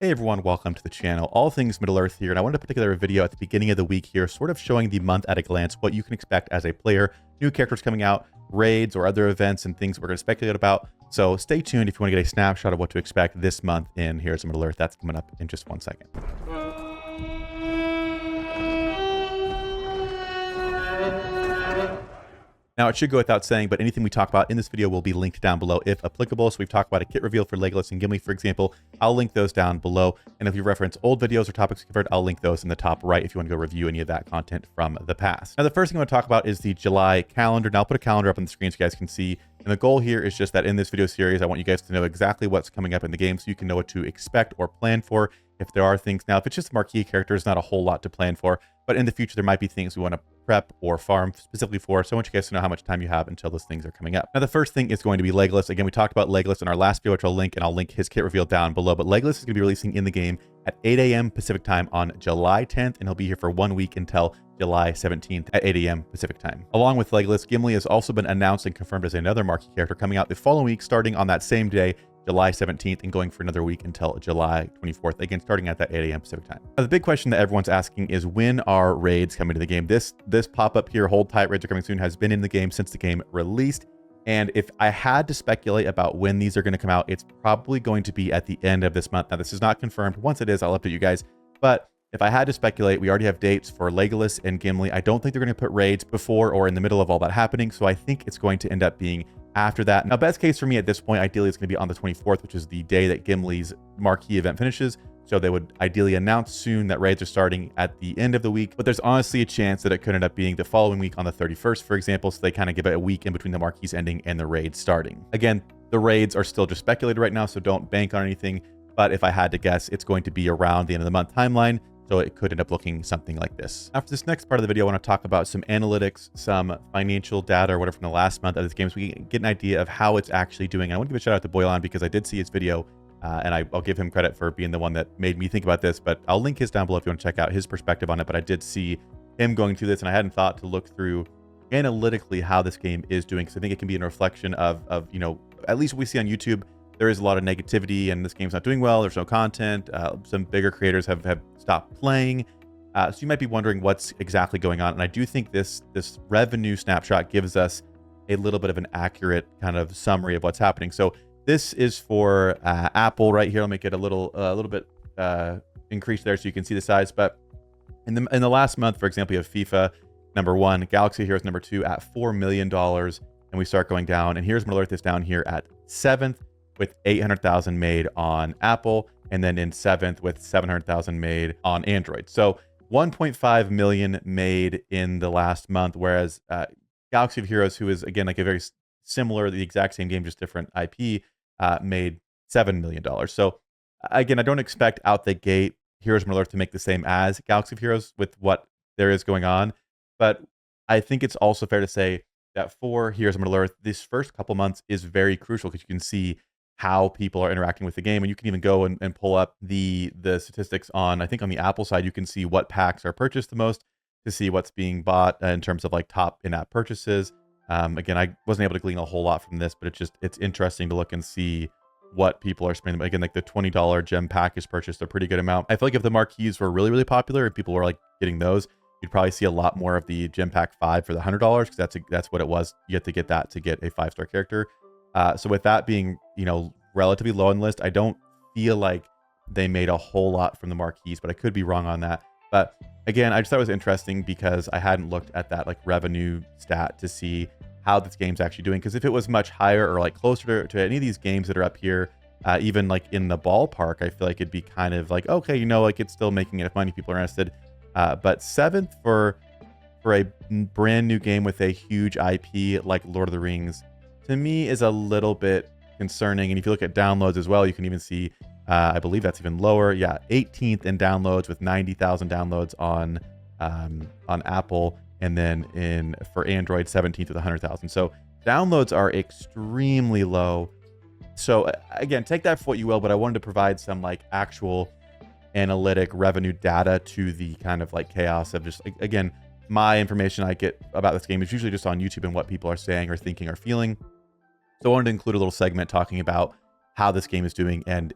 Hey everyone, welcome to the channel. All things Middle-earth here, and I wanted to put together a video at the beginning of the week here, sort of showing the month at a glance, what you can expect as a player, new characters coming out, raids or other events and things we're going to speculate about. So stay tuned if you want to get a snapshot of what to expect this month in Heroes of Middle-earth. That's coming up in just 1 second. Now, it should go without saying, but anything we talk about in this video will be linked down below if applicable. So we've talked about a kit reveal for Legolas and Gimli, for example. I'll link those down below. And if you reference old videos or topics covered, I'll link those in the top right if you want to go review any of that content from the past. Now, the first thing I want to talk about is the July calendar. Now, I'll put a calendar up on the screen so you guys can see. And the goal here is just that in this video series, I want you guys to know exactly what's coming up in the game so you can know what to expect or plan for if there are things. Now, if it's just marquee characters, not a whole lot to plan for, but in the future, there might be things we want to prep or farm specifically for. So I want you guys to know how much time you have until those things are coming up. Now, the first thing is going to be Legolas. Again, we talked about Legolas in our last video, which I'll link, and I'll link his kit reveal down below. But Legolas is going to be releasing in the game at 8 a.m. Pacific time on July 10th, and he'll be here for 1 week until July 17th at 8 a.m. Pacific time. Along with Legolas, Gimli has also been announced and confirmed as another marquee character coming out the following week, starting on that same day, July 17th, and going for another week until July 24th, again, starting at that 8 a.m. Pacific time. Now, the big question that everyone's asking is when are raids coming to the game? This pop-up here, Hold Tight, raids are coming soon, has been in the game since the game released. And if I had to speculate about when these are going to come out, it's probably going to be at the end of this month. Now, this is not confirmed. Once it is, I'll update you guys. But if I had to speculate, we already have dates for Legolas and Gimli. I don't think they're going to put raids before or in the middle of all that happening. So I think it's going to end up being after that. Now, best case for me at this point, ideally, it's going to be on the 24th, which is the day that Gimli's marquee event finishes. So they would ideally announce soon that raids are starting at the end of the week. But there's honestly a chance that it could end up being the following week on the 31st, for example. So they kind of give it a week in between the marquees ending and the raids starting. Again, the raids are still just speculated right now, so don't bank on anything. But if I had to guess, it's going to be around the end of the month timeline. So it could end up looking something like this. After this next part of the video, I want to talk about some analytics, some financial data or whatever from the last month of this game so we can get an idea of how it's actually doing. And I want to give a shout out to Boylan because I did see his video and I'll give him credit for being the one that made me think about this, but I'll link his down below if you want to check out his perspective on it. But I did see him going through this and I hadn't thought to look through analytically how this game is doing. Because I think it can be a reflection of, you know, at least what we see on YouTube. There is a lot of negativity and this game's not doing well. There's no content. Some bigger creators have stopped playing. So you might be wondering what's exactly going on. And I do think this revenue snapshot gives us a little bit of an accurate kind of summary of what's happening. So this is for Apple right here. I'll make it a little bit increased there so you can see the size. But in the last month, for example, you have FIFA #1, Galaxy Heroes #2 at $4 million. And we start going down. And here's Middle-earth is down here at 7th. With 800,000 made on Apple, and then in 7th with 700,000 made on Android. So 1.5 million made in the last month, whereas Galaxy of Heroes, who is again like a very similar, the exact same game, just different IP, made $7 million. So again, I don't expect out the gate Heroes of Middle-earth to make the same as Galaxy of Heroes with what there is going on, but I think it's also fair to say that for Heroes of Middle-earth, this first couple months is very crucial because you can see how people are interacting with the game. And you can even go and pull up the statistics on, I think on the Apple side, you can see what packs are purchased the most to see what's being bought in terms of like top in-app purchases. Again, I wasn't able to glean a whole lot from this, but it's interesting to look and see what people are spending. Again, like the $20 gem pack is purchased a pretty good amount. I feel like if the marquees were really, really popular and people were like getting those, you'd probably see a lot more of the gem pack 5 for the $100 because that's what it was. You have to get that to get a 5-star character. So with that being, you know, relatively low on the list, I don't feel like they made a whole lot from the marquees, but I could be wrong on that. But again, I just thought it was interesting because I hadn't looked at that like revenue stat to see how this game's actually doing. Because if it was much higher or like closer to any of these games that are up here, even like in the ballpark, I feel like it'd be kind of like, okay, you know, like it's still making enough money, people are interested. But 7th for a brand new game with a huge IP like Lord of the Rings, to me is a little bit concerning. And if you look at downloads as well, you can even see, I believe that's even lower. Yeah, 18th in downloads with 90,000 downloads on Apple, and then for Android, 17th with 100,000. So downloads are extremely low. So again, take that for what you will, but I wanted to provide some like actual analytic revenue data to the kind of like chaos of just, again, my information I get about this game is usually just on YouTube and what people are saying or thinking or feeling. So I wanted to include a little segment talking about how this game is doing, and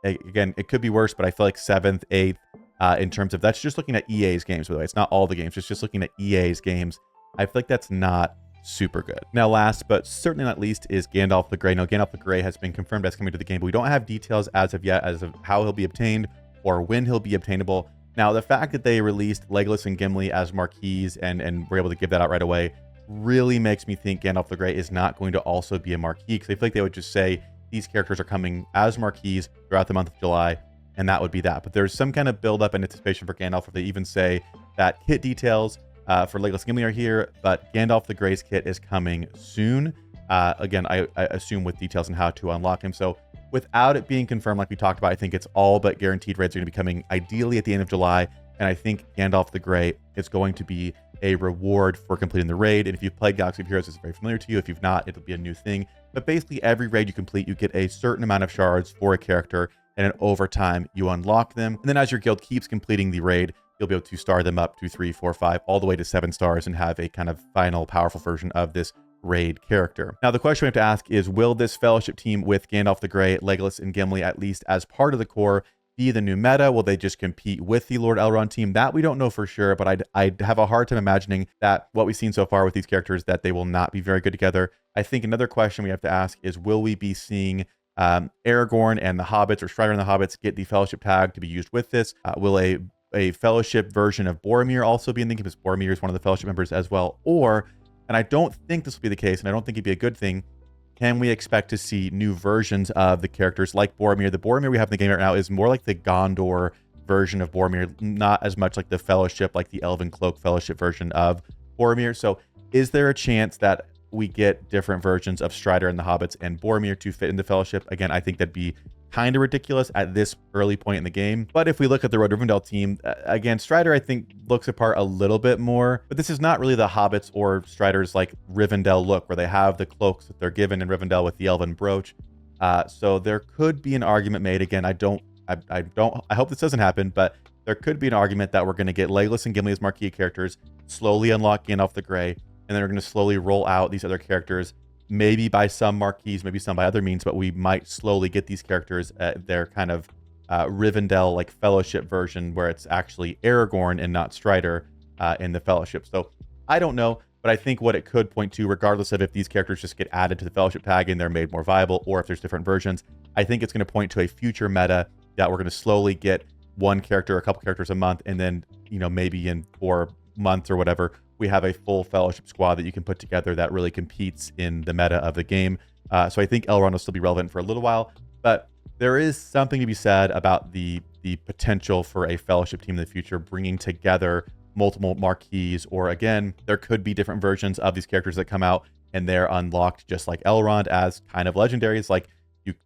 Again, it could be worse, but I feel like 7th, 8th, in terms of, that's just looking at EA's games, by the way. It's not all the games, it's just looking at EA's games. I feel like that's not super good. Now, last but certainly not least is Gandalf the Grey. Now, Gandalf the Grey has been confirmed as coming to the game, but we don't have details as of yet as of how he'll be obtained or when he'll be obtainable. Now, the fact that they released Legolas and Gimli as marquees and were able to give that out right away really makes me think Gandalf the Grey is not going to also be a marquee, because I feel like they would just say these characters are coming as marquees throughout the month of July, and that would be that. But there's some kind of build-up and anticipation for Gandalf, if they even say that kit details for Legolas and Gimli are here, but Gandalf the Grey's kit is coming soon. Again, I assume with details on how to unlock him. So without it being confirmed, like we talked about, I think it's all but guaranteed raids are going to be coming ideally at the end of July. And I think Gandalf the Grey is going to be a reward for completing the raid. And if you've played Galaxy of Heroes, it's very familiar to you. If you've not, it'll be a new thing. But basically, every raid you complete, you get a certain amount of shards for a character, and then over time, you unlock them. And then as your guild keeps completing the raid, you'll be able to star them up to 3, 4, 5, all the way to 7 stars and have a kind of final powerful version of this raid character. Now, the question we have to ask is, will this fellowship team with Gandalf the Grey, Legolas, and Gimli, at least as part of the core, be the new meta? Will they just compete with the Lord Elrond team? That we don't know for sure, but I'd have a hard time imagining that what we've seen so far with these characters, that they will not be very good together. I think another question we have to ask is, will we be seeing Aragorn and the Hobbits, or Strider and the Hobbits, get the fellowship tag to be used with this? Will a fellowship version of Boromir also be in the game, because Boromir is one of the fellowship members as well? Or, and I don't think this will be the case, and I don't think it'd be a good thing, can we expect to see new versions of the characters like Boromir? The Boromir we have in the game right now is more like the Gondor version of Boromir, not as much like the Fellowship, like the Elven Cloak Fellowship version of Boromir. So is there a chance that we get different versions of Strider and the Hobbits and Boromir to fit in the Fellowship? Again, I think that'd be kind of ridiculous at this early point in the game. But if we look at the Road to Rivendell team, again, Strider, I think, looks apart a little bit more. But this is not really the Hobbits or Strider's like Rivendell look, where they have the cloaks that they're given in Rivendell with the Elven brooch. So there could be an argument made. Again, I hope this doesn't happen, but there could be an argument that we're going to get Legolas and Gimli as marquee characters, slowly unlock Gandalf the Grey, and then we're going to slowly roll out these other characters, maybe by some marquees, maybe some by other means, but we might slowly get these characters at their kind of Rivendell like fellowship version, where it's actually Aragorn and not Strider in the fellowship. So I don't know, but I think what it could point to, regardless of if these characters just get added to the fellowship tag and they're made more viable, or if there's different versions, I think it's going to point to a future meta that we're going to slowly get one character, a couple characters a month, and then, you know, maybe in 4 months or whatever, we have a full fellowship squad that you can put together that really competes in the meta of the game. So I think Elrond will still be relevant for a little while, but there is something to be said about the potential for a fellowship team in the future, bringing together multiple marquees, or again, there could be different versions of these characters that come out and they're unlocked just like Elrond as kind of legendaries. Like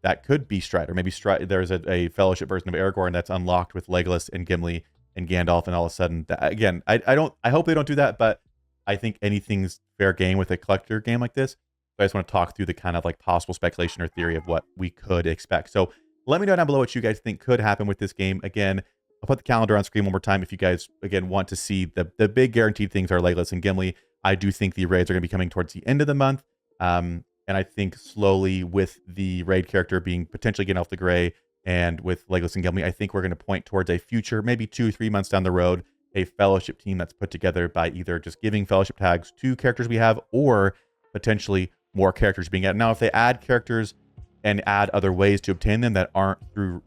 that could be Strider. Maybe there's a fellowship version of Aragorn that's unlocked with Legolas and Gimli and Gandalf, and all of a sudden, again, I hope they don't do that, but I think anything's fair game with a collector game like this. So I just want to talk through the kind of like possible speculation or theory of what we could expect. So let me know down below what you guys think could happen with this game. Again, I'll put the calendar on screen one more time if you guys, again, want to see the big guaranteed things are Legolas and Gimli. I do think the raids are going to be coming towards the end of the month. And I think slowly, with the raid character being potentially Gandalf the Grey and with Legolas and Gimli, I think we're going to point towards a future, maybe 2-3 months down the road, a fellowship team that's put together by either just giving fellowship tags to characters we have, or potentially more characters being added. Now, if they add characters and add other ways to obtain them that aren't through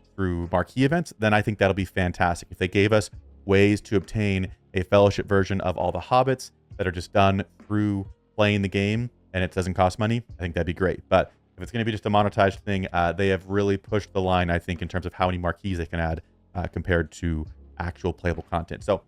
marquee events, then I think that'll be fantastic. If they gave us ways to obtain a fellowship version of all the hobbits that are just done through playing the game and it doesn't cost money, I think that'd be great. But if it's going to be just a monetized thing, they have really pushed the line, I think, in terms of how many marquees they can add compared to actual playable content. So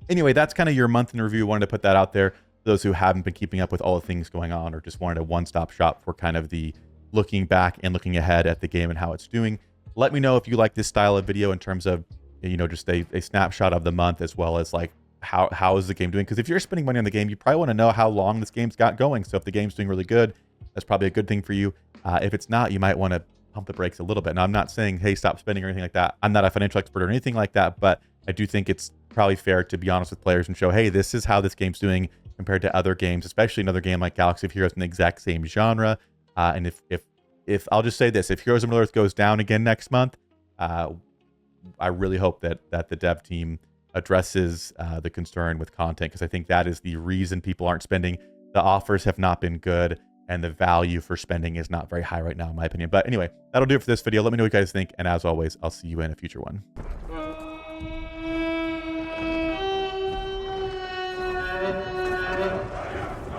anyway, that's kind of your month in review. Wanted to put that out there. Those who haven't been keeping up with all the things going on, or just wanted a one-stop shop for kind of the looking back and looking ahead at the game and how it's doing. Let me know if you like this style of video in terms of, you know, just a snapshot of the month, as well as like how is the game doing? Because if you're spending money on the game, you probably want to know how long this game's got going. So if the game's doing really good, that's probably a good thing for you. If it's not, you might want to pump the brakes a little bit. Now, I'm not saying, hey, stop spending or anything like that. I'm not a financial expert or anything like that, but I do think it's probably fair to be honest with players and show, hey, this is how this game's doing compared to other games, especially another game like Galaxy of Heroes in the exact same genre. And if I'll just say this, if Heroes of Middle Earth goes down again next month, I really hope that the dev team addresses the concern with content, because I think that is the reason people aren't spending. The offers have not been good, and the value for spending is not very high right now, in my opinion. But anyway, that'll do it for this video. Let me know what you guys think, and as always, I'll see you in a future one.